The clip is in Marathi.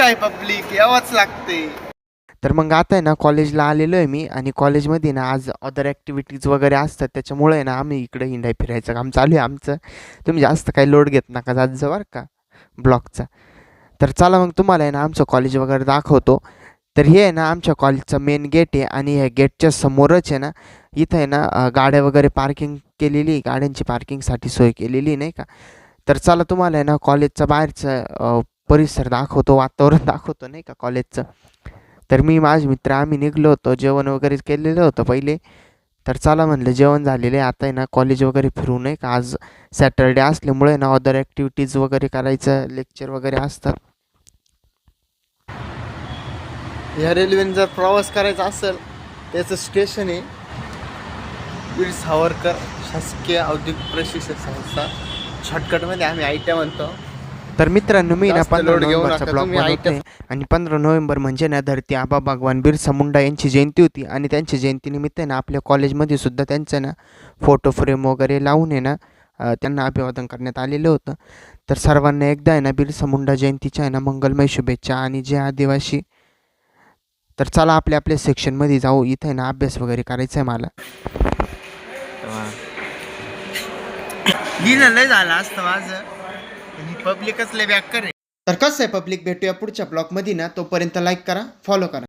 आहे पब्लिक, यावंच लागते. तर मग आता आहे ना कॉलेजला आलेलो आहे मी आणि कॉलेजमध्ये ना आज अदर ॲक्टिव्हिटीज वगैरे असतात त्याच्यामुळे आहे ना आम्ही इकडे हिंडाय फिरायचं काम चालू आहे आमचं. तुम्ही जास्त काही लोड घेत नका जात जा बरं का ब्लॉगचा. तर चला मग तुम्हाला आहे ना आमचं कॉलेज वगैरे दाखवतो. तर हे आहे ना आमच्या कॉलेजचं मेन गेट आहे आणि ह्या गेटच्या समोरच आहे ना इथं आहे ना गाड्या वगैरे पार्किंग केलेली, गाड्यांची पार्किंगसाठी सोय केलेली नाही का. तर चला तुम्हाला आहे ना कॉलेजचा बाहेरचं परिसर दाखवतो, वातावरण दाखवतो नाही का कॉलेजचं. तर मी माझे मित्र आम्ही निघलो होतो, जेवण वगैरे केलेलं होतं पहिले. तर चला म्हणलं जेवण झालेलं आहे, आता आहे ना कॉलेज वगैरे फिरू नये का, आज सॅटर्डे असल्यामुळे ना अदर ॲक्टिव्हिटीज वगैरे करायचं, लेक्चर वगैरे असतात. ह्या रेल्वेने जर प्रवास करायचा असेल त्याचं स्टेशन आहे वीर सावरकर शासकीय औद्योगिक प्रशिक्षण संस्था, शॉर्टकटमध्ये आम्ही ITI म्हणतो. तर मित्रांनो मी ना जास्त 15 लोड घेऊ नोव्हेंबरचा नका ब्लॉग तुम्ही, बनवतोय आणि 15 नोव्हेंबर म्हणजे ना धरती आबा भगवान बिरसा मुंडा यांची जयंती होती आणि त्यांच्या जयंतीनिमित्त ना आपल्या कॉलेजमध्ये सुद्धा त्यांचं ना फोटो फ्रेम वगैरे लावून आहे ना त्यांना अभिवादन करण्यात आलेलं होतं. तर सर्वांना एकदा आहे ना बिरसा मुंडा जयंतीच्या आहे ना मंगलमय शुभेच्छा आणि जय आदिवासी. तर चला आपल्या आपल्या सेक्शनमध्ये जाऊ, इथं आहे ना अभ्यास वगैरे करायचा आहे मला. लिहिलं लय झालं असतं माझं आणि पब्लिकच लय बॅक करे. तर कसं आहे पब्लिक, भेटूया पुढच्या ब्लॉगमध्ये ना, तोपर्यंत लाईक करा, फॉलो करा.